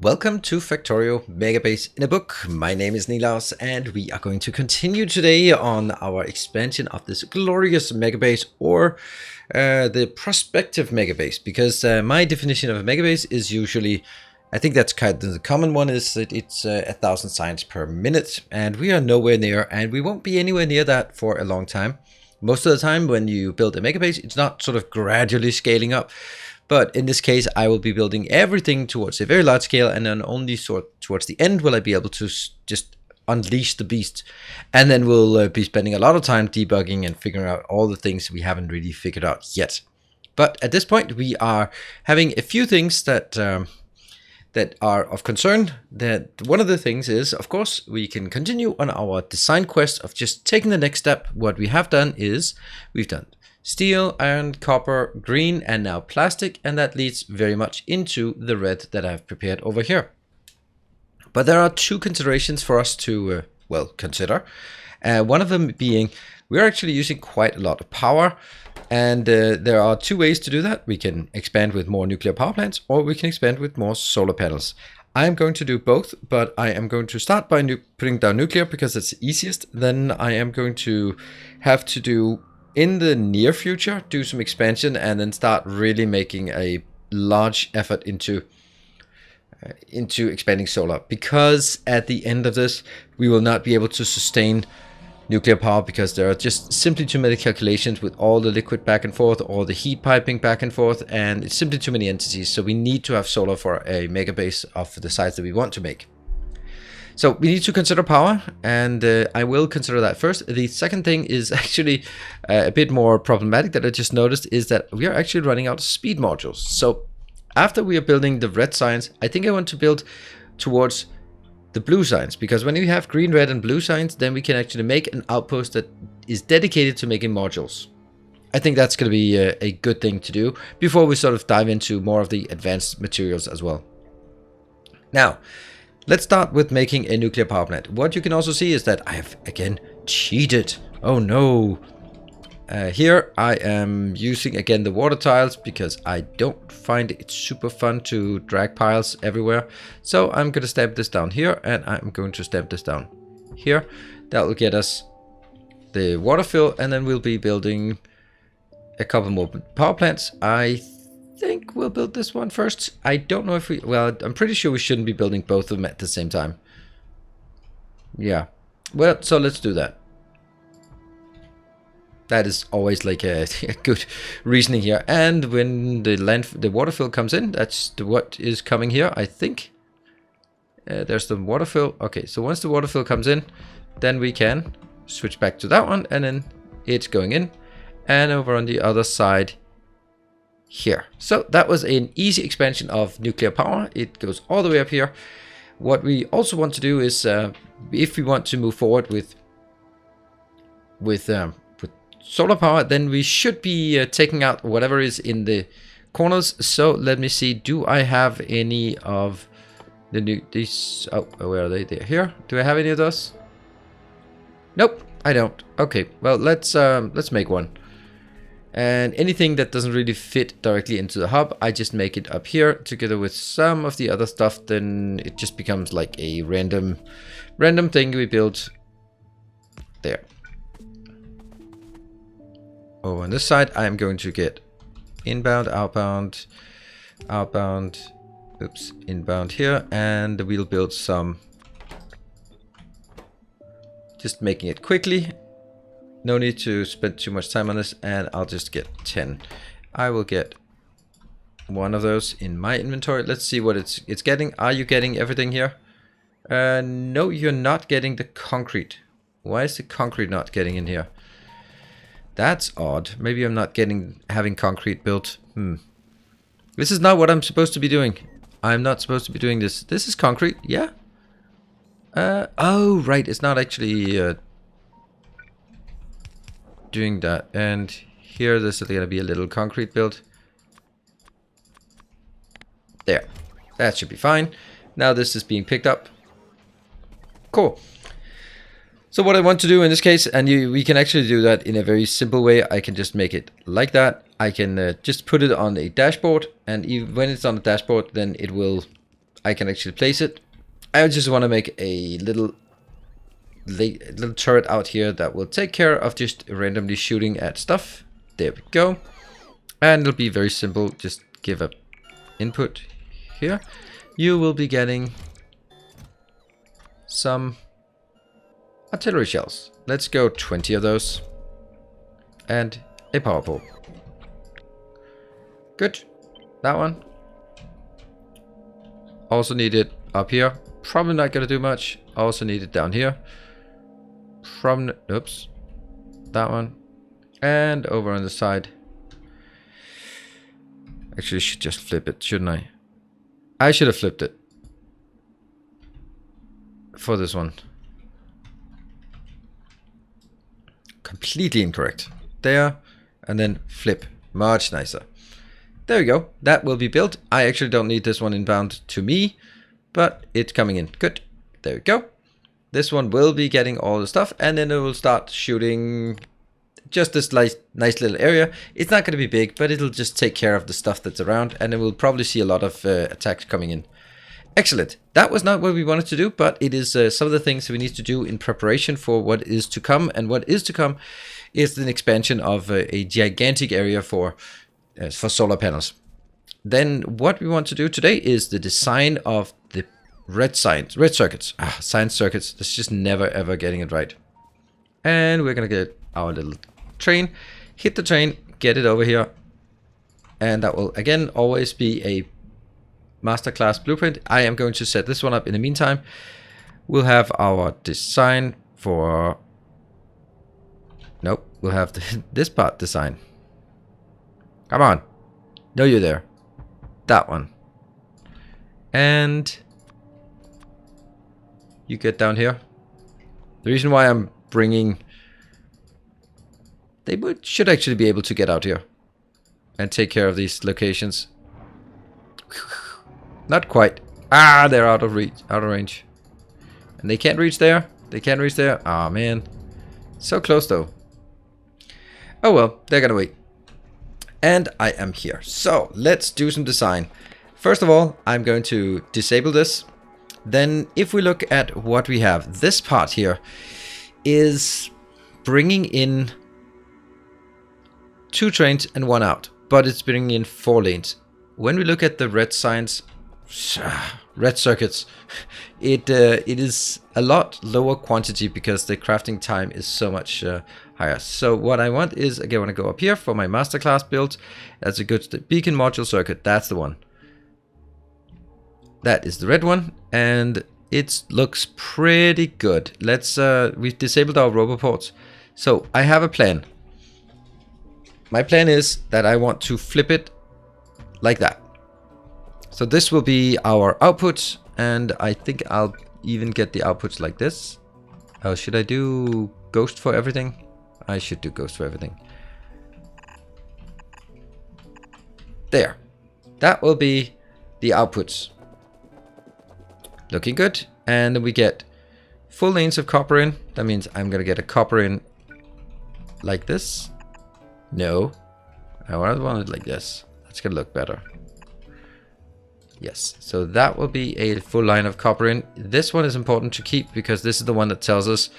Welcome to Factorio Megabase-In-A-Book. My name is Nilaus and we are going to continue today on our expansion of this glorious megabase, or the prospective megabase, because my definition of a megabase is usually, I think that's kind of the common one, is that it's 1,000 signs per minute, and we are nowhere near, and we won't be anywhere near that for a long time. Most of the time when you build a megabase, it's not sort of gradually scaling up. But in this case, I will be building everything towards a very large scale, and then only towards the end will I be able to just unleash the beast. And then we'll be spending a lot of time debugging and figuring out all the things we haven't really figured out yet. But at this point, we are having a few things that are of concern. That one of the things is, of course, we can continue on our design quest of just taking the next step. What we have done is we've done steel, iron, copper, green, and now plastic, and that leads very much into the red that I've prepared over here. But there are two considerations for us to, consider. One of them being we're actually using quite a lot of power, and there are two ways to do that. We can expand with more nuclear power plants, or we can expand with more solar panels. I am going to do both, but I am going to start by putting down nuclear because it's the easiest. Then I am going to have to do, in the near future, do some expansion and then start really making a large effort into expanding solar, because at the end of this we will not be able to sustain nuclear power because there are just simply too many calculations with all the liquid back and forth, all the heat piping back and forth, and it's simply too many entities. So we need to have solar for a megabase of the size that we want to make. So we need to consider power, and I will consider that first. The second thing is actually a bit more problematic that I just noticed, is that we are actually running out of speed modules. So after we are building the red signs, I think I want to build towards the blue signs, because when you have green, red, and blue signs, then we can actually make an outpost that is dedicated to making modules. I think that's going to be a good thing to do before we sort of dive into more of the advanced materials as well. Now, let's start with making a nuclear power plant. What you can also see is that I have again cheated. Oh no. Here I am using again the water tiles because I don't find it super fun to drag piles everywhere. So I'm going to stamp this down here, and I'm going to stamp this down here. That will get us the water fill, and then we'll be building a couple more power plants. I think we'll build this one first. I don't know if I'm pretty sure we shouldn't be building both of them at the same time. Yeah, well, so let's do that. That is always like a good reasoning here. And when the water fill comes in, that's what is coming here, I think. There's the water fill. Okay, so once the water fill comes in, then we can switch back to that one, and then it's going in. And over on the other side here. So that was an easy expansion of nuclear power. It goes all the way up here. What we also want to do is, if we want to move forward with solar power, then we should be taking out whatever is in the corners. So let me see, do I have any of these? Oh, where are they? They're here. Do I have any of those? Nope, I don't. Okay, well, let's make one. And anything that doesn't really fit directly into the hub, I just make it up here together with some of the other stuff. Then it just becomes like a random thing we build there. Over on this side, I am going to get inbound, outbound, oops, inbound here, and we'll build some, just making it quickly. No need to spend too much time on this, and I'll just get 10. I will get one of those in my inventory. Let's see what it's getting. Are you getting everything here? No, you're not getting the concrete. Why is the concrete not getting in here? That's odd. Maybe I'm not having concrete built. This is not what I'm supposed to be doing. I'm not supposed to be doing this. This is concrete, yeah? Oh, right. It's not actually doing that. And here, this is going to be a little concrete build. There. That should be fine. Now this is being picked up. Cool. So what I want to do in this case, and we can actually do that in a very simple way. I can just make it like that. I can just put it on a dashboard, and when it's on the dashboard, then it will I can actually place it. I just want to make a little turret out here that will take care of just randomly shooting at stuff. There we go. And it'll be very simple. Just give a input here. You will be getting some artillery shells. Let's go 20 of those. And a power pole. Good. That one. Also need it up here. Probably not going to do much. Also need it down here. Oops. That one. And over on the side. Actually, I should just flip it, shouldn't I? I should have flipped it. For this one. Completely incorrect. There. And then flip. Much nicer. There we go. That will be built. I actually don't need this one inbound to me. But it's coming in. Good. There we go. This one will be getting all the stuff. And then it will start shooting just this nice little area. It's not going to be big, but it'll just take care of the stuff that's around. And then we'll probably see a lot of attacks coming in. Excellent. That was not what we wanted to do, but it is some of the things we need to do in preparation for what is to come. And what is to come is an expansion of a gigantic area for solar panels. Then what we want to do today is the design of the red circuits. Science circuits. That's just never ever getting it right. And we're gonna get our little train, hit the train, get it over here, and that will again always be a master class blueprint. I am going to set this one up in the meantime. We'll have our design for. Nope, we'll have this part design. Come on, no, you're there. That one. And you get down here. The reason why I'm bringing... They should actually be able to get out here and take care of these locations. Not quite. They're out of reach, out of range. And they can't reach there. They can't reach there. Ah, man. So close, though. Oh, well. They're gonna wait. And I am here. So let's do some design. First of all, I'm going to disable this. Then if we look at what we have, this part here is bringing in 2 trains and 1 out, but it's bringing in 4 lanes. When we look at the red circuits, it is a lot lower quantity because the crafting time is so much higher. So what I want is, again, I want to go up here for my masterclass build. That's a good beacon module circuit. That's the one. That is the red one, and it looks pretty good. Let's we've disabled our roboports. So I have a plan. My plan is that I want to flip it like that. So this will be our outputs, and I think I'll even get the outputs like this. Oh, should I do ghost for everything? I should do ghost for everything. There. That will be the outputs. Looking good. And then we get full lanes of copper in. That means I'm going to get a copper in like this. No. I want it like this. That's going to look better. Yes. So that will be a full line of copper in. This one is important to keep because this is the one that tells us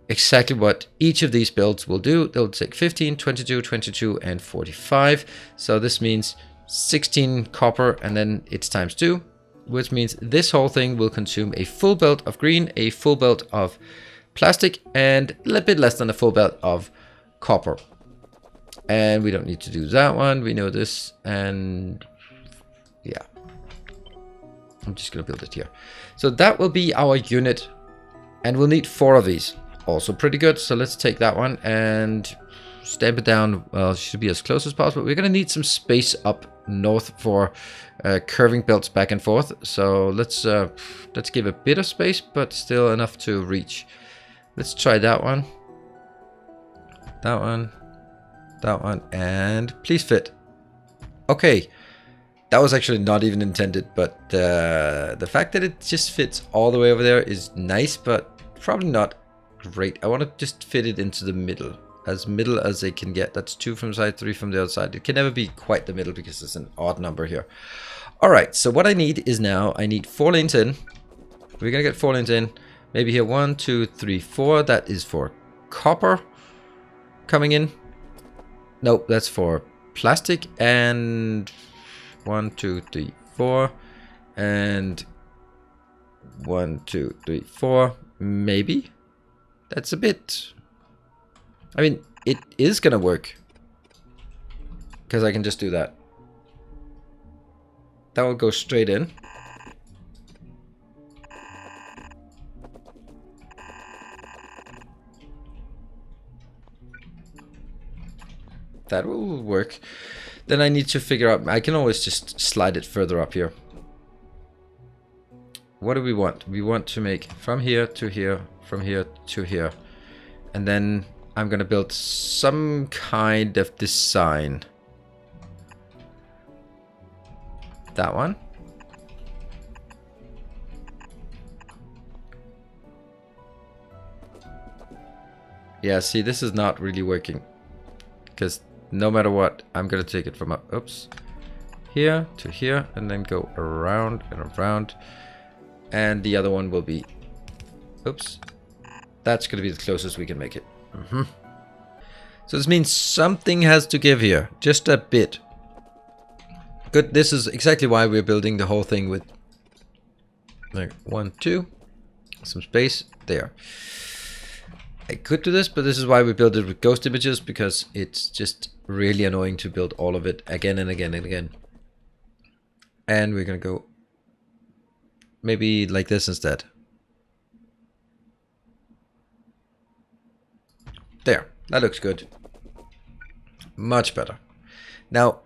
exactly what each of these builds will do. They'll take 15, 22, 22, and 45. So this means 16 copper, and then it's times 2. Which means this whole thing will consume a full belt of green, a full belt of plastic, and a little bit less than a full belt of copper. And we don't need to do that one. We know this, and yeah. I'm just going to build it here. So that will be our unit, and we'll need 4 of these. Also pretty good. So let's take that one and stamp it down. Well, it should be as close as possible. We're going to need some space up north for curving belts back and forth. So let's give a bit of space, but still enough to reach. Let's try that one. That one. That one. And please fit. Okay. That was actually not even intended, but the fact that it just fits all the way over there is nice, but probably not great. I want to just fit it into the middle as they can get. That's 2 from side, 3 from the other side. It can never be quite the middle because it's an odd number here. All right, so what I need is now, I need 4 lanes in. We're gonna get 4 lanes in. Maybe here, 1, 2, 3, 4. That is for copper coming in. Nope, that's for plastic. And 1, 2, 3, 4. And 1, 2, 3, 4. Maybe. That's a bit... I mean, it is gonna work. Because I can just do that. That will go straight in. That will work. Then I need to figure out... I can always just slide it further up here. What do we want? We want to make from here to here, from here to here. And then I'm going to build some kind of design. That one. Yeah, see, this is not really working. Because no matter what, I'm going to take it from up, oops, here to here, and then go around and around. And the other one will be, oops, that's going to be the closest we can make it. So this means something has to give here, just a bit. Good, this is exactly why we're building the whole thing with like 1, 2, some space there. I could do this, but this is why we build it with ghost images, because it's just really annoying to build all of it again and again and again. And we're going to go maybe like this instead. There, that looks good. Much better. Now,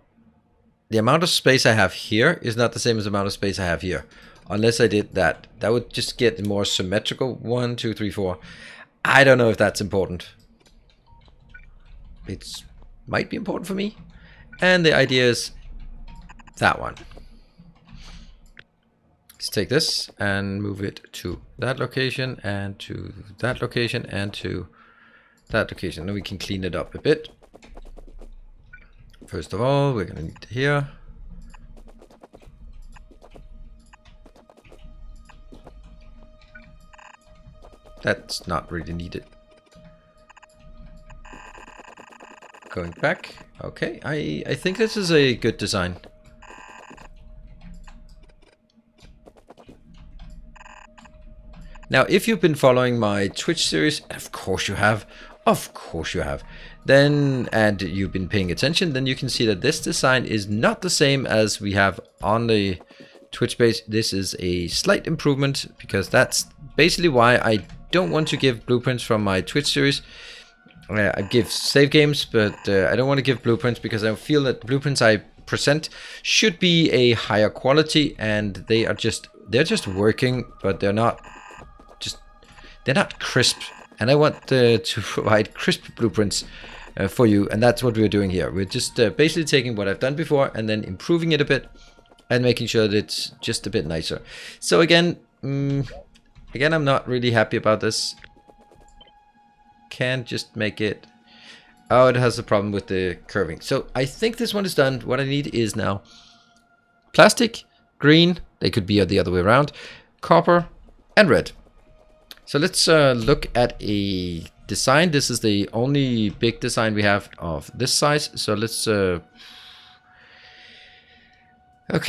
the amount of space I have here is not the same as the amount of space I have here. Unless I did that. That would just get more symmetrical. 1, 2, 3, 4. I don't know if that's important. It might be important for me. And the idea is that one. Let's take this and move it to that location and to that location and to that location. Then we can clean it up a bit. First of all, we're going to need here. That's not really needed. Going back. Okay, I think this is a good design. Now, if you've been following my Twitch series, of course you have, then, and you've been paying attention, then you can see that this design is not the same as we have on the Twitch base. This is a slight improvement, because that's basically why I don't want to give blueprints from my Twitch series. I give save games, but I don't want to give blueprints because I feel that the blueprints I present should be a higher quality, and they're just working, but they're not crisp. And I want to provide crisp blueprints for you, and that's what we're doing here. We're just basically taking what I've done before and then improving it a bit and making sure that it's just a bit nicer. So again, I'm not really happy about this. Can't just make it. Oh, it has a problem with the curving. So I think this one is done. What I need is now plastic, green, they could be the other way around, copper, and red. So let's look at a design. This is the only big design we have of this size. So let's okay,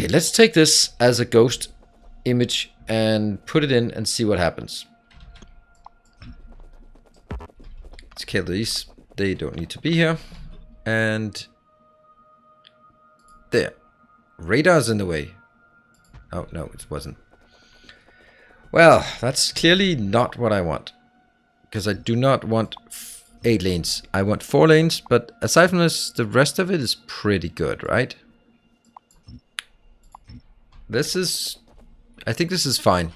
let's take this as a ghost image and put it in and see what happens. Let's kill these. They don't need to be here. And there. Radar's in the way. Oh, no, it wasn't. Well, that's clearly not what I want. Because I do not want 8 lanes. I want 4 lanes, but aside from this, the rest of it is pretty good, right? This is... I think this is fine.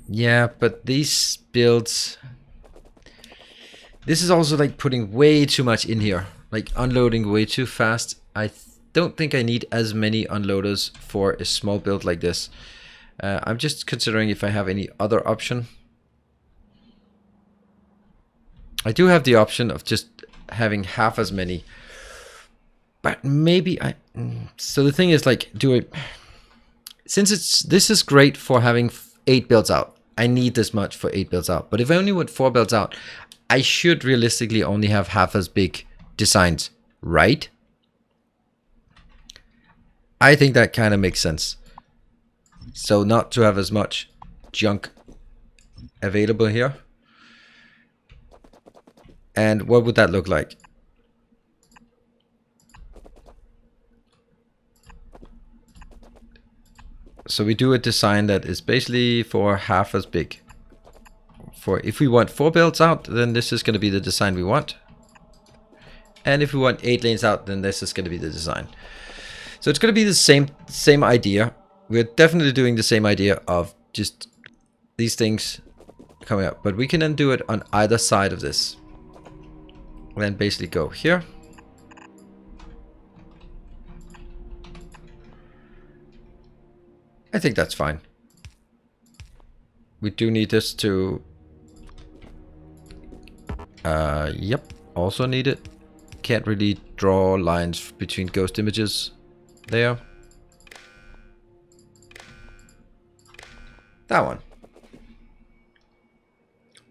Yeah, but these builds... This is also like putting way too much in here. Like unloading way too fast. I don't think I need as many unloaders for a small build like this. I'm just considering if I have any other option. I do have the option of just having half as many. But maybe so the thing is, like, since this is great for having 8 builds out. I need this much for 8 builds out. But if I only want 4 builds out, I should realistically only have half as big designs, right? I think that kind of makes sense. So not to have as much junk available here. And what would that look like? So we do a design that is basically for half as big. For if we want 4 builds out, then this is going to be the design we want. And if we want 8 lanes out, then this is going to be the design. So it's going to be the same idea. We're definitely doing the same idea of just these things coming up. But we can then do it on either side of this. And then basically go here. I think that's fine. We do need this to... yep, also need it. Can't really draw lines between ghost images there. That one.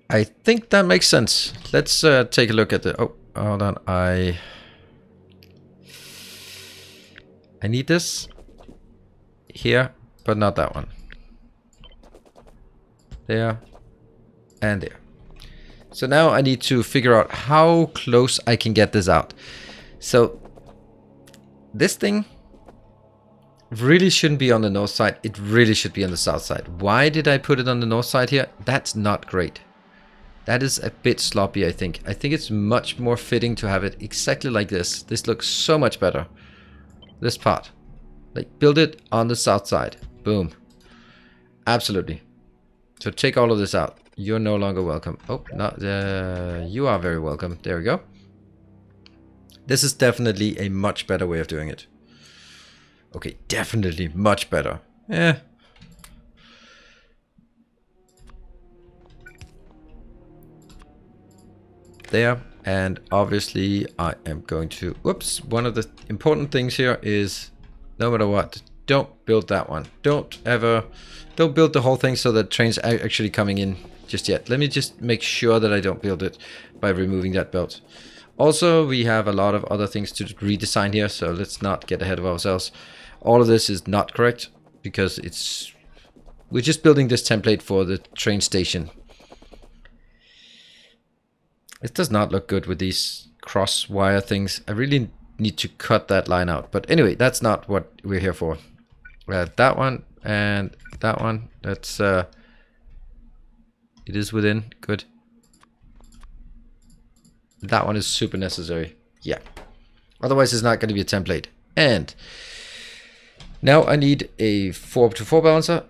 I think that makes sense. Let's take a look at the... Oh, hold on. I need this here. But not that one. There. And there. So now I need to figure out how close I can get this out. So this thing really shouldn't be on the north side. It really should be on the south side. Why did I put it on the north side here? That's not great. That is a bit sloppy, I think. I think it's much more fitting to have it exactly like this. This looks so much better. This part. Like, build it on the south side. Boom. Absolutely. So take all of this out. You're no longer welcome. Oh, not you are very welcome. There we go. This is definitely a much better way of doing it. Okay, definitely much better. Yeah. There. And obviously I am going to... Whoops. One of the important things here is, no matter what, don't build that one. Don't build the whole thing so that trains are actually coming in just yet. Let me just make sure that I don't build it by removing that belt. Also, we have a lot of other things to redesign here, so let's not get ahead of ourselves. All of this is not correct because we're just building this template for the train station. It does not look good with these cross wire things. I really need to cut that line out. But anyway, that's not what we're here for. That one and that one. That's it is within. Good. That one is super necessary. Yeah. Otherwise, it's not going to be a template. And now I need a 4-to-4 balancer.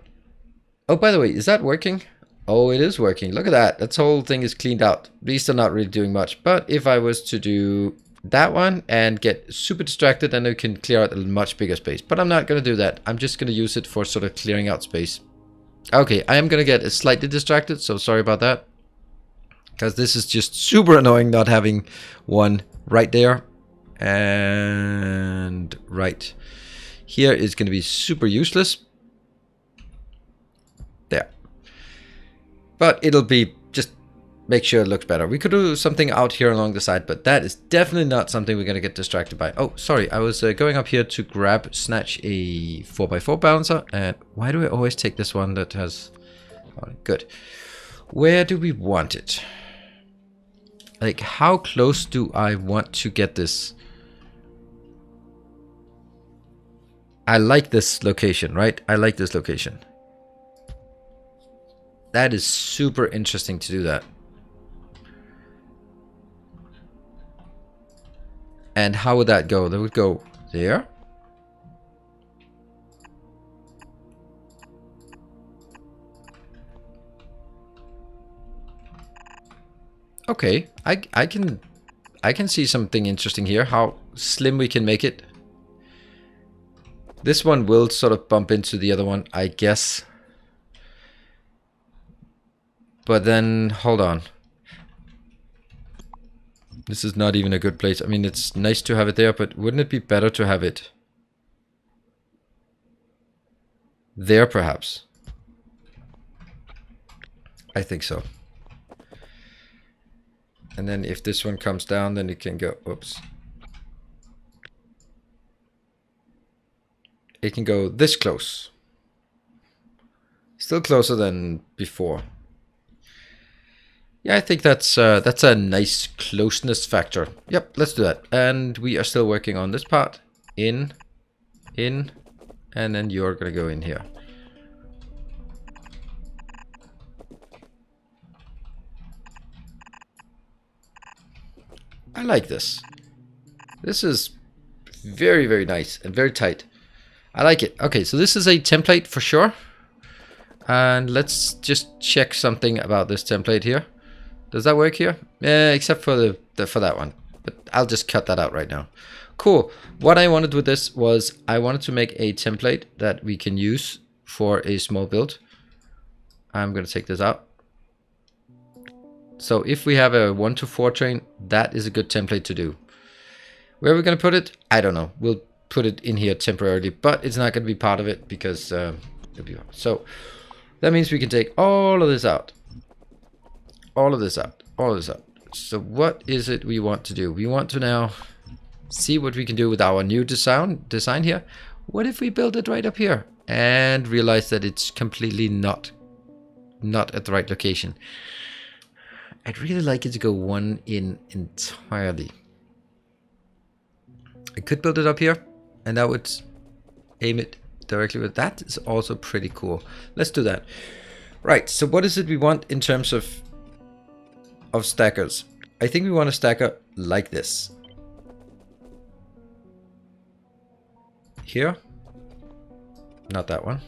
Oh, by the way, is that working? Oh, it is working. Look at that. That whole thing is cleaned out. These are not really doing much. But if I was to do that one and get super distracted, then we can clear out a much bigger space. But I'm not going to do that. I'm just going to use it for sort of clearing out space. Okay, I am going to get slightly distracted, so sorry about that. Because this is just super annoying not having one right there. And right here is going to be super useless. There. But it'll be just make sure it looks better. We could do something out here along the side, but that is definitely not something we're going to get distracted by. Oh, sorry. I was going up here to snatch a 4x4 balancer. And why do I always take this one that has... Oh, good. Where do we want it? Like, how close do I want to get this? I like this location, right? I like this location. That is super interesting to do that. And how would that go? That would go there. Okay, I can see something interesting here. How slim we can make it. This one will sort of bump into the other one, I guess. But then, hold on. This is not even a good place. I mean, it's nice to have it there, but wouldn't it be better to have it there, perhaps? I think so. And then if this one comes down, then it can go, oops. It can go this close. Still closer than before. Yeah, I think that's a nice closeness factor. Yep, let's do that. And we are still working on this part. In, and then you're gonna go in here. I like this. This is very, very nice and very tight. I like it. Okay, so this is a template for sure. And let's just check something about this template here. Does that work here? Except for for that one. But I'll just cut that out right now. Cool. What I wanted with this was I wanted to make a template that we can use for a small build. I'm going to take this out. So if we have a 1 to 4 train, that is a good template to do. Where are we going to put it? I don't know. We'll put it in here temporarily, but it's not going to be part of it because so that means we can take all of this out. All of this out. All of this out. So what is it we want to do? We want to now see what we can do with our new design here. What if we build it right up here and realize that it's completely not at the right location? I'd really like it to go one in entirely. I could build it up here, and that would aim it directly with that. Is also pretty cool. Let's do that. Right, so what is it we want in terms of stackers? I think we want a stacker like this. Here. Not that one.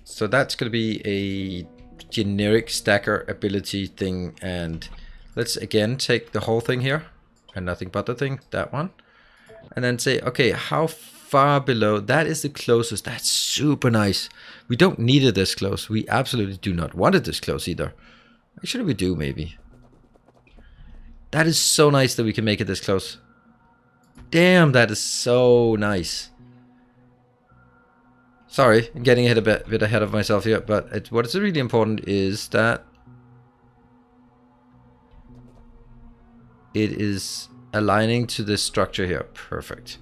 So that's going to be a generic stacker ability thing, and let's again take the whole thing here and nothing but the thing, that one, and then say, okay, how far below? That is the closest. That's super nice. We don't need it this close. We absolutely do not want it this close either. Actually, we do maybe. That is so nice that we can make it this close. Damn, that is so nice. Sorry, I'm getting a bit ahead of myself here, but what is really important is that it is aligning to this structure here. Perfect.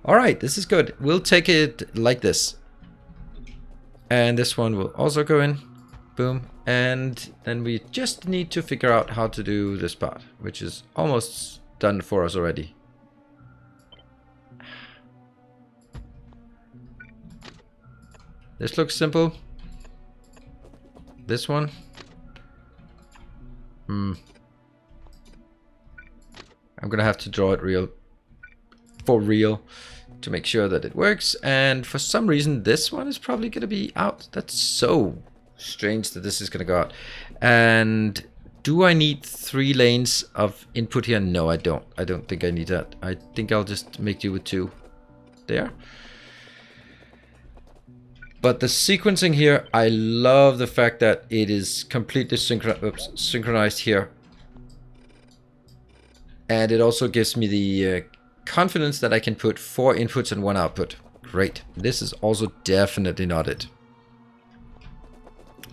All right, this is good. We'll take it like this. And this one will also go in. Boom. And then we just need to figure out how to do this part, which is almost done for us already. This looks simple. This one. I'm gonna have to draw it for real to make sure that it works. And for some reason, this one is probably gonna be out. That's so strange that this is gonna go out. And do I need 3 lanes of input here? No, I don't. I don't think I need that. I think I'll just make do with 2 there. But the sequencing here, I love the fact that it is completely synchronized here. And it also gives me the confidence that I can put 4 inputs and 1 output. Great. This is also definitely not it.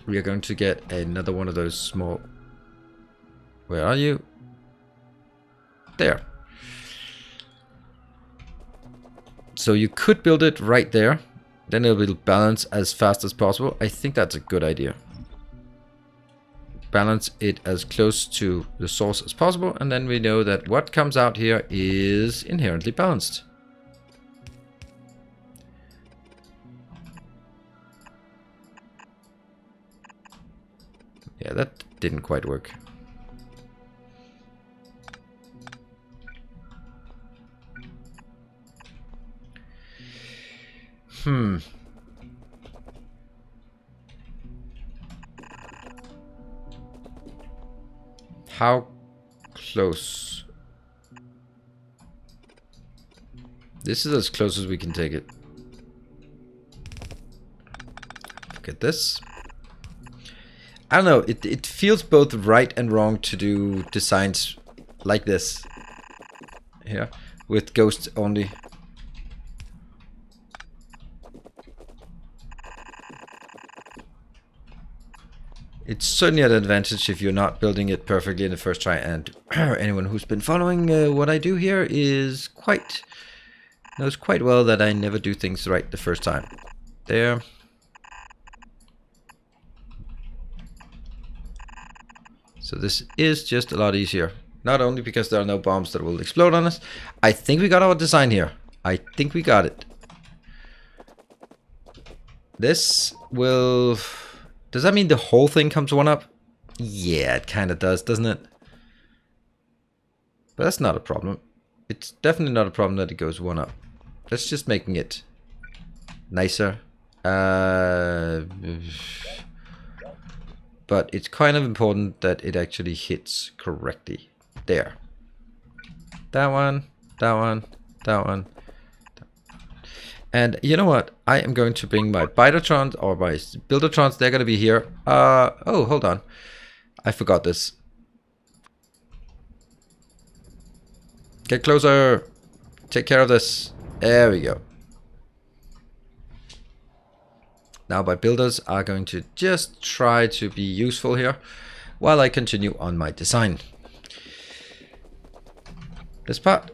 We are going to get another one of those small... Where are you? There. So you could build it right there. Then it will balance as fast as possible. I think that's a good idea. Balance it as close to the source as possible. And then we know that what comes out here is inherently balanced. Yeah, that didn't quite work. How close? This is as close as we can take it. Look at this. I don't know, it feels both right and wrong to do designs like this here with ghosts only. It's certainly an advantage if you're not building it perfectly in the first try, and anyone who's been following what I do here knows quite well that I never do things right the first time. There. So this is just a lot easier. Not only because there are no bombs that will explode on us. I think we got our design here. I think we got it. This will... Does that mean the whole thing comes one up? Yeah, it kind of does, doesn't it? But that's not a problem. It's definitely not a problem that it goes one up. That's just making it nicer. But it's kind of important that it actually hits correctly. There. That one, that one, that one. And you know what? I am going to bring my spidertrons or my buildertrons. They're going to be here. Oh, hold on. I forgot this. Get closer. Take care of this. There we go. Now my builders are going to just try to be useful here while I continue on my design. This part.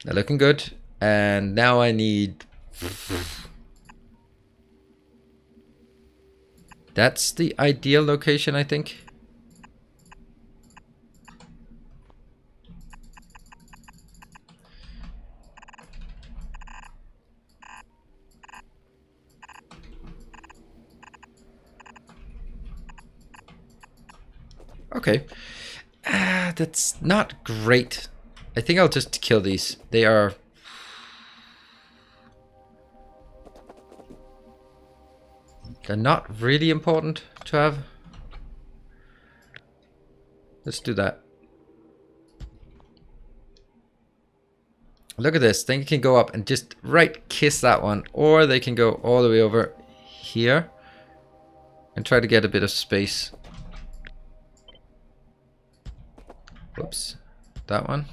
They're looking good. And now I need... That's the ideal location, I think. Okay. That's not great. I think I'll just kill these. They are... They're not really important to have. Let's do that. Look at this. Then you can go up and just right kiss that one. Or they can go all the way over here and try to get a bit of space. Whoops. That one.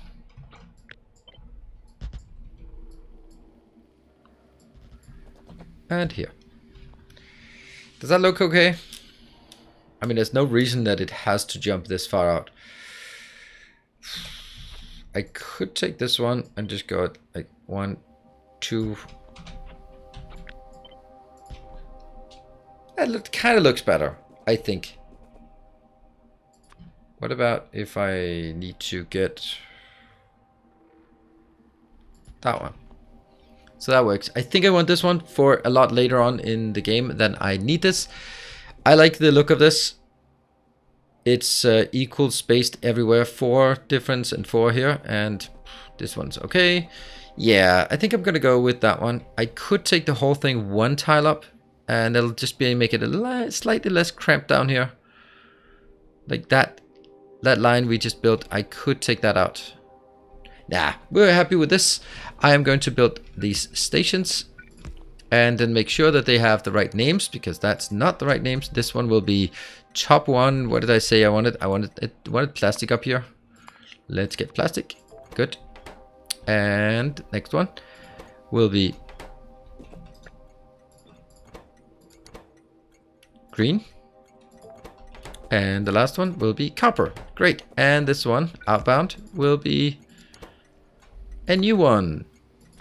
And here. Does that look okay? I mean, there's no reason that it has to jump this far out. I could take this one and just go at like 1, 2. That kind of looks better, I think. What about if I need to get that one? So that works. I think I want this one for a lot later on in the game than I need this. I like the look of this. It's equal spaced everywhere. 4 difference and 4 here. And this one's okay. Yeah, I think I'm going to go with that one. I could take the whole thing 1 tile up. And it'll just make it a slightly less cramped down here. Like that. That line we just built, I could take that out. Nah, we're happy with this. I am going to build these stations and then make sure that they have the right names, because that's not the right names. This one will be top 1. What did I say I wanted? I wanted plastic up here. Let's get plastic. Good. And next one will be green. And the last one will be copper. Great. And this one, outbound, will be a new one.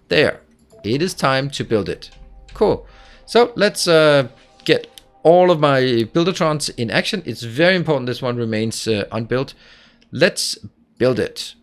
There. It is time to build it. Cool. So let's get all of my buildertrons in action. It's very important this one remains unbuilt. Let's build it.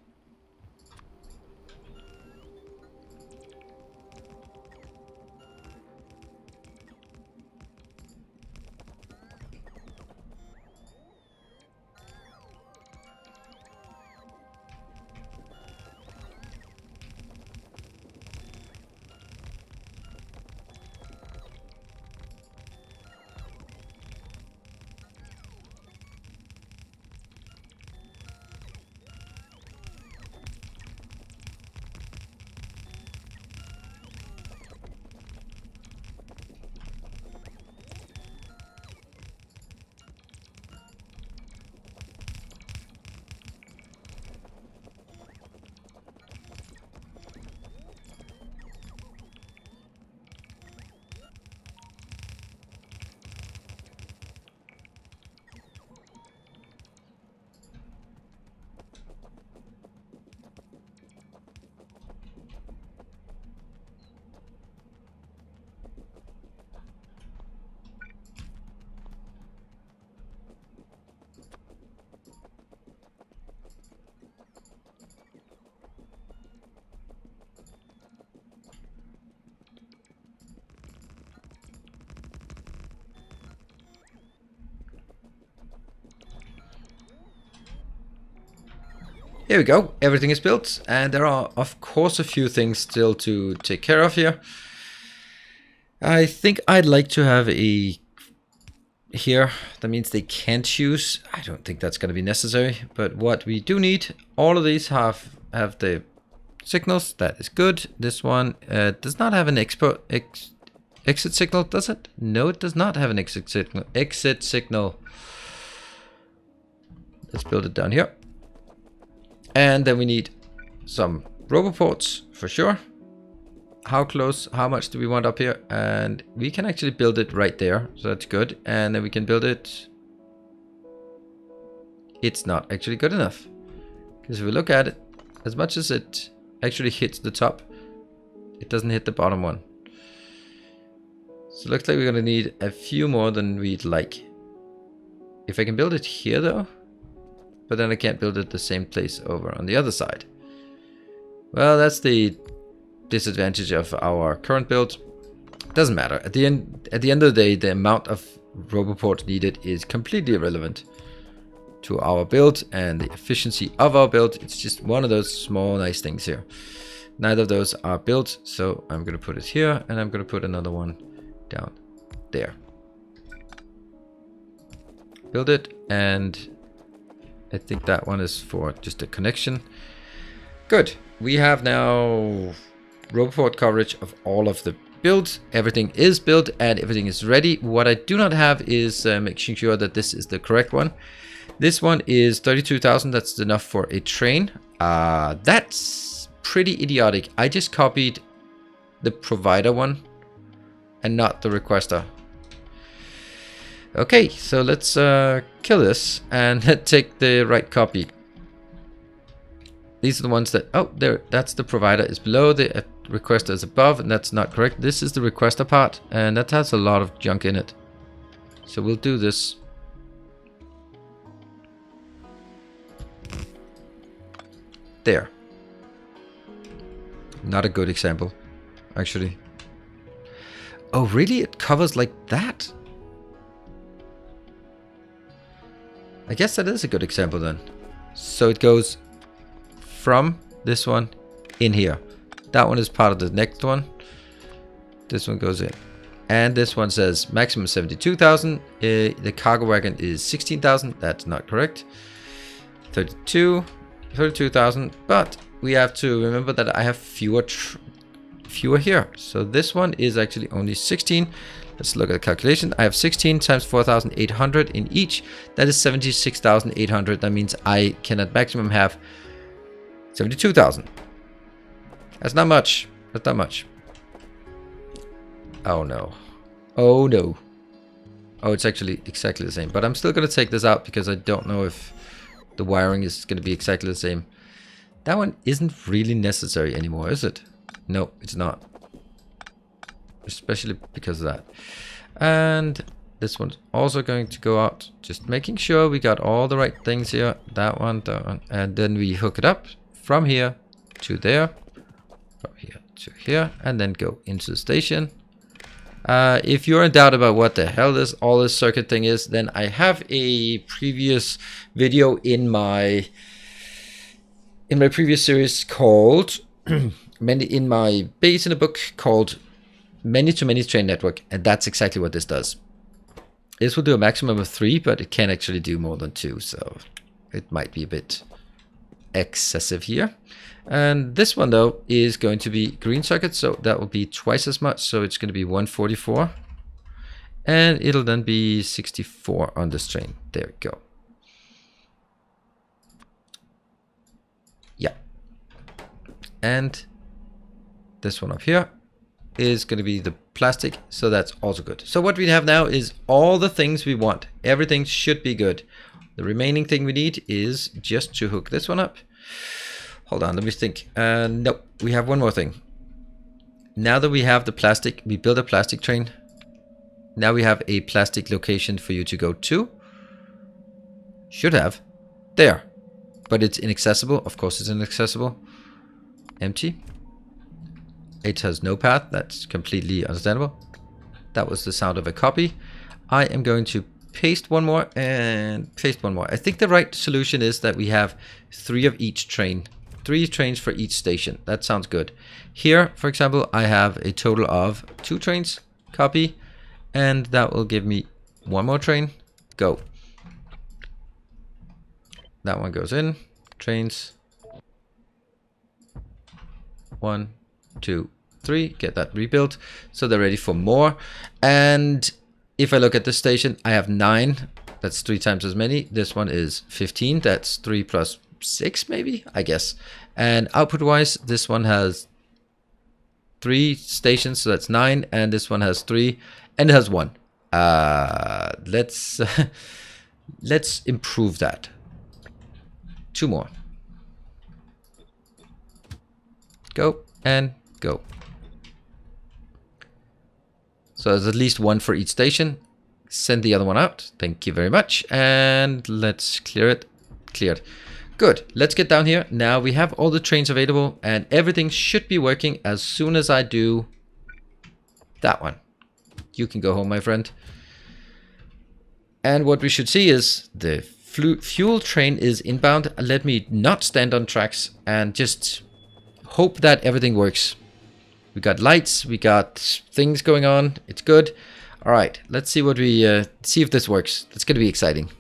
Here we go. Everything is built, and there are of course a few things still to take care of here. I think I'd like to have a here. That means they can't choose. I don't think that's going to be necessary, but what we do need, all of these have the signals. That is good. This one does not have an exit signal, does it? No, it does not have an exit signal. Let's build it down here. And then we need some roboports for sure. How close, how much do we want up here? And we can actually build it right there, so that's good. And then we can build it. It's not actually good enough, because if we look at it, as much as it actually hits the top, it doesn't hit the bottom one. So it looks like we're gonna need a few more than we'd like. If I can build it here though, but then I can't build it the same place over on the other side. Well, that's the disadvantage of our current build. Doesn't matter. At the end of the day, the amount of roboports needed is completely irrelevant to our build and the efficiency of our build. It's just one of those small nice things here. Neither of those are built, so I'm going to put it here, and I'm going to put another one down there. Build it, and I think that one is for just a connection. Good. We have now roboport coverage of all of the builds. Everything is built and everything is ready. What I do not have is making sure that this is the correct one. This one is 32,000. That's enough for a train. That's pretty idiotic. I just copied the provider one and not the requester. Okay, so let's kill this and take the right copy. These are the ones that, oh, there, that's the provider is below, the requester is above, and that's not correct. This is the requester part, and that has a lot of junk in it. So we'll do this. There. Not a good example, actually. Oh, really? It covers like that? I guess that is a good example then. So it goes from this one in here. That one is part of the next one. This one goes in. And this one says maximum 72,000. The cargo wagon is 16,000. That's not correct. 32,000. But we have to remember that I have fewer here. So this one is actually only 16. Let's look at the calculation. I have 16 times 4,800 in each. That is 76,800. That means I can at maximum have 72,000. That's not much. That's not much. Oh no. Oh no. Oh, it's actually exactly the same. But I'm still going to take this out because I don't know if the wiring is going to be exactly the same. That one isn't really necessary anymore, is it? No, it's not. Especially because of that. And this one's also going to go out. Just making sure we got all the right things here. That one. And then we hook it up from here to there. From here to here. And then go into the station. If you're in doubt about what the hell all this circuit thing is, then I have a previous video in my previous series called in my base in a book called Many-to-Many Train Network, and that's exactly what this does. This will do a maximum of 3, but it can actually do more than 2, so it might be a bit excessive here. And this one though is going to be green circuit, so that will be twice as much, so it's going to be 144, and it'll then be 64 on this train. There we go. Yeah. And this one up here is going to be the plastic, so that's also good. So what we have now is all the things we want. Everything should be good. The remaining thing we need is just to hook this one up. Hold on, let me think. No, we have one more thing. Now that we have the plastic, we build a plastic train. Now we have a plastic location for you to go to. Should have. There. But it's inaccessible. Of course it's inaccessible. Empty. It has no path. That's completely understandable. That was the sound of a copy. I am going to paste one more and paste one more. I think the right solution is that we have 3 of each train. 3 trains for each station. That sounds good. Here, for example, I have a total of 2 trains. Copy. And that will give me 1 more train. Go. That one goes in. Trains. 1, 2, 3. Get that rebuilt. So they're ready for more. And if I look at this station, I have 9. That's 3 times as many. This one is 15. That's 3 plus 6 maybe, I guess. And output wise, this one has 3 stations, so that's 9. And this one has 3 and it has 1. Let's let's improve that. 2 more. Go and go. So there's at least 1 for each station. Send the other one out. Thank you very much. And let's clear it. Cleared. Good. Let's get down here. Now we have all the trains available and everything should be working as soon as I do that one. You can go home, my friend. And what we should see is the fuel train is inbound. Let me not stand on tracks and just hope that everything works. We got lights, we got things going on. It's good. All right, let's see what we see if this works. It's going to be exciting.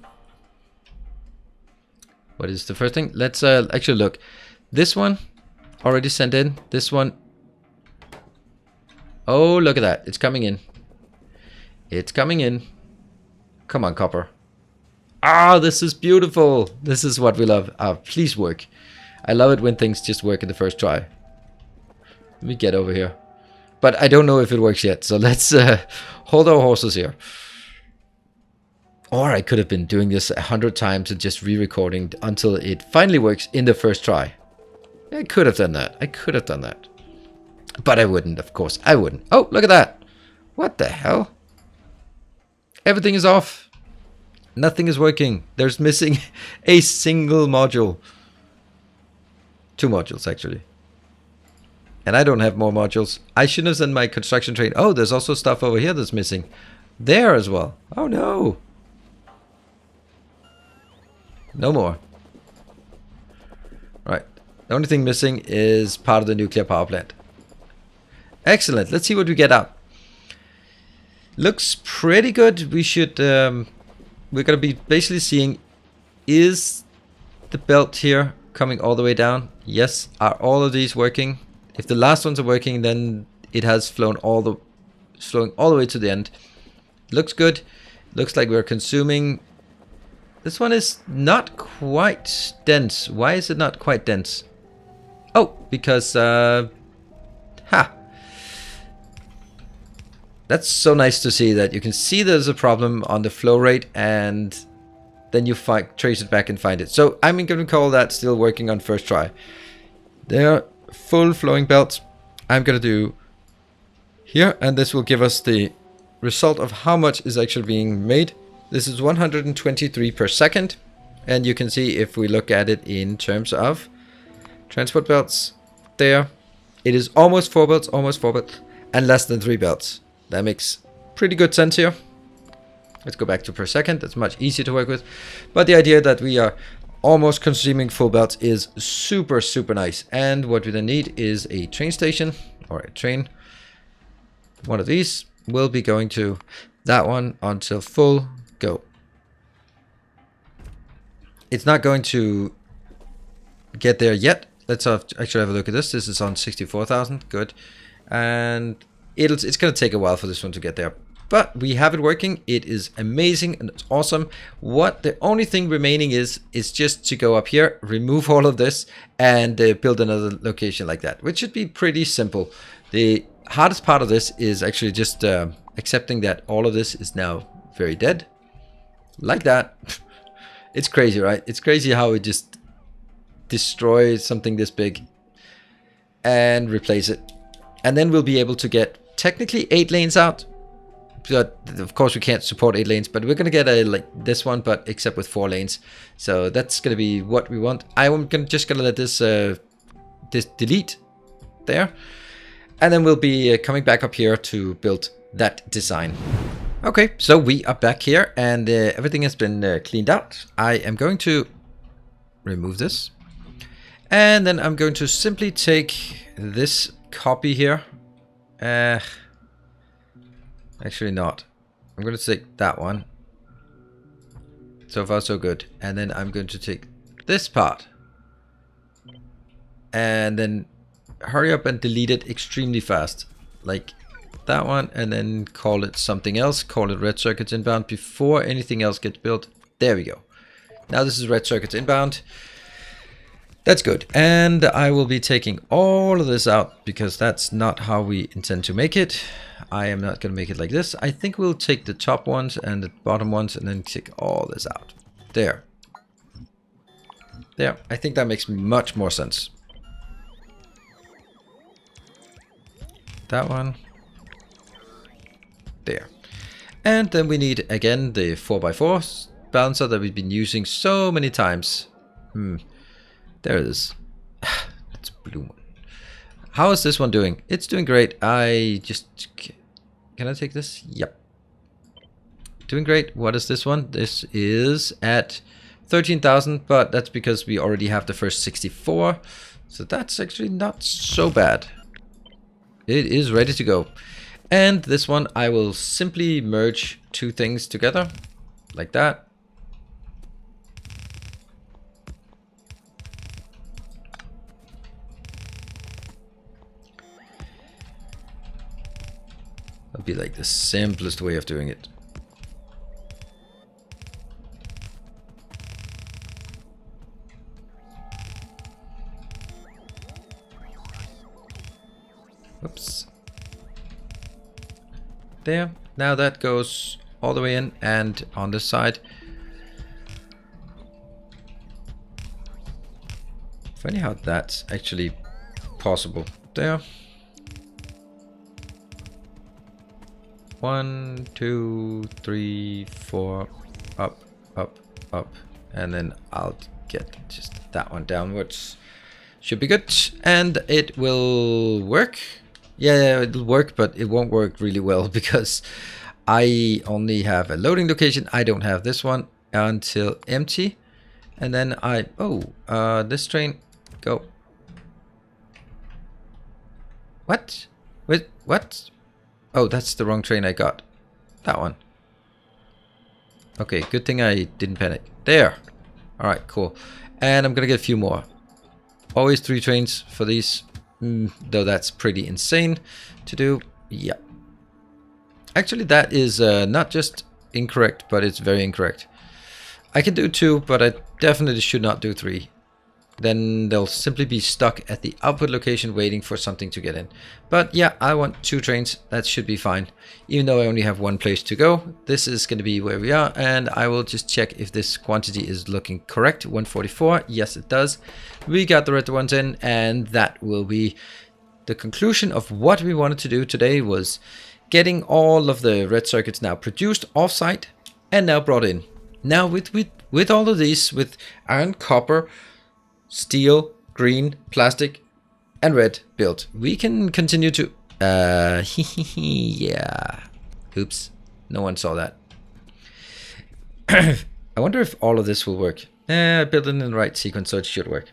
What is the first thing? Let's actually look. This one already sent in. This one. Oh, look at that. It's coming in. It's coming in. Come on, copper. Ah, this is beautiful. This is what we love. Please work. I love it when things just work in the first try. Let me get over here. But I don't know if it works yet. So let's hold our horses here. Or I could have been doing this 100 times and just re-recording until it finally works in the first try. I could have done that. I could have done that. But I wouldn't, of course. I wouldn't. Oh, look at that. What the hell? Everything is off. Nothing is working. There's missing a single module. 2 modules, actually. And I don't have more modules. I shouldn't have sent my construction train. Oh, there's also stuff over here that's missing. There as well. Oh, no. No more. Right. The only thing missing is part of the nuclear power plant. Excellent. Let's see what we get out. Looks pretty good. We should... we're going to be basically seeing... Is the belt here coming all the way down? Yes. Are all of these working? If the last ones are working, then it has flowing all the way to the end. Looks good. Looks like we're consuming... This one is not quite dense. Why is it not quite dense? Oh, because... That's so nice to see that you can see there's a problem on the flow rate and then you trace it back and find it. So I'm going to call that still working on first try. They're full flowing belts. I'm going to do here and this will give us the result of how much is actually being made. This is 123 per second. And you can see if we look at it in terms of transport belts there, it is almost 4 belts, and less than 3 belts. That makes pretty good sense here. Let's go back to per second. That's much easier to work with. But the idea that we are almost consuming full belts is super, super nice. And what we then need is a train station or a train. One of these will be going to that one until full go. It's not going to get there yet. Let's actually have a look at this. This is on 64,000. Good. And it's going to take a while for this one to get there. But we have it working. It is amazing and it's awesome. The only thing remaining is just to go up here, remove all of this, and build another location like that, which should be pretty simple. The hardest part of this is actually just accepting that all of this is now very dead. Like that. It's crazy, right? It's crazy how it just destroys something this big and replace it. And then we'll be able to get technically 8 lanes out. But of course we can't support 8 lanes, but we're going to get a like this one, but except with 4 lanes. So that's going to be what we want. I'm just going to let this delete there. And then we'll be coming back up here to build that design. Okay, so we are back here, and everything has been cleaned out. I am going to remove this, and then I'm going to simply take this copy here. Actually not. I'm going to take that one. So far so good. And then I'm going to take this part and then hurry up and delete it extremely fast, like that one, and then call it something else. Call it red circuits inbound before anything else gets built. There we go. Now this is red circuits inbound. That's good. And I will be taking all of this out because that's not how we intend to make it. I am not going to make it like this. I think we'll take the top ones and the bottom ones and then take all this out. There. There. I think that makes much more sense. That one. There. And then we need, again, the 4x4 balancer that we've been using so many times. There it is. It's a blue one. How is this one doing? It's doing great. I just... Can I take this? Yep. Doing great. What is this one? This is at 13,000, but that's because we already have the first 64. So that's actually not so bad. It is ready to go. And this one, I will simply merge two things together. Like that. That'll be like the simplest way of doing it. Oops. There. Now that goes all the way in, and on this side. Funny how that's actually possible. There. 1, 2, 3, 4, up, up, up, and then I'll get just that one downwards. Should be good, and it will work. Yeah, it'll work, but it won't work really well because I only have a loading location. I don't have this one until empty, and then this train, go. What? Wait, what? Oh, that's the wrong train I got. That one. Okay, good thing I didn't panic. There. Alright, cool. And I'm gonna get a few more. Always 3 trains for these. Though that's pretty insane to do. Yeah. Actually, that is not just incorrect, but it's very incorrect. I can do 2, but I definitely should not do 3. Then they'll simply be stuck at the output location waiting for something to get in. But yeah, I want 2 trains. That should be fine. Even though I only have 1 place to go, this is going to be where we are. And I will just check if this quantity is looking correct. 144. Yes, it does. We got the red ones in, and that will be the conclusion of what we wanted to do today, was getting all of the red circuits now produced offsite and now brought in. Now with all of these, with iron, copper, steel, green, plastic, and red built, we can continue to... yeah. Oops. No one saw that. I wonder if all of this will work. I built it in the right sequence, so it should work.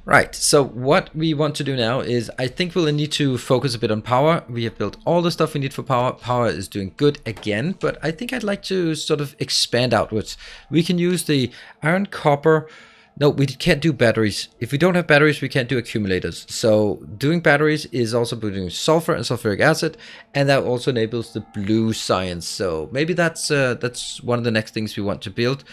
Right, so what we want to do now is, I think we'll need to focus a bit on power. We have built all the stuff we need for power. Power is doing good again, but I think I'd like to sort of expand outwards. We can use the iron, copper... No, we can't do batteries. If we don't have batteries, we can't do accumulators. So doing batteries is also doing sulfur and sulfuric acid, and that also enables the blue science. So maybe that's one of the next things we want to build.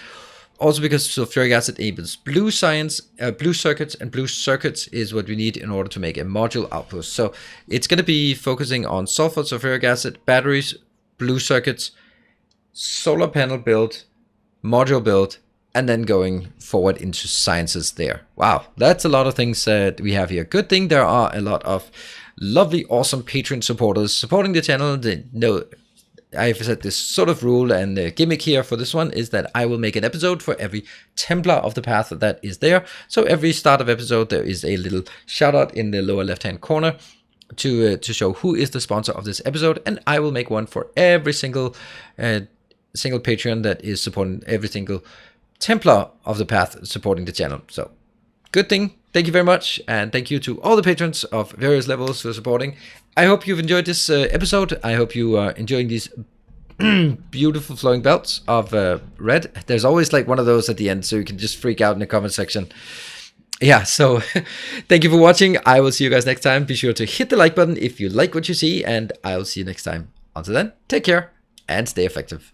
Also because sulfuric acid enables blue science, blue circuits, and blue circuits is what we need in order to make a module outpost. So it's going to be focusing on sulfur, sulfuric acid, batteries, blue circuits, solar panel build, module build, and then going forward into sciences there. Wow, that's a lot of things that we have here. Good thing there are a lot of lovely, awesome Patreon supporters supporting the channel. I've set this sort of rule, and the gimmick here for this one is that I will make an episode for every Templar of the path that is there. So every start of episode, there is a little shout out in the lower left-hand corner. to show who is the sponsor of this episode, and I will make one for every single Patreon that is supporting every single Templar of the Path supporting the channel. So good thing. Thank you very much, and thank you to all the patrons of various levels for supporting. I hope you've enjoyed this episode. I hope you are enjoying these beautiful flowing belts of red. There's always like one of those at the end, so you can just freak out in the comment section. Yeah, so thank you for watching. I will see you guys next time. Be sure to hit the like button if you like what you see, and I'll see you next time. Until then, take care and stay effective.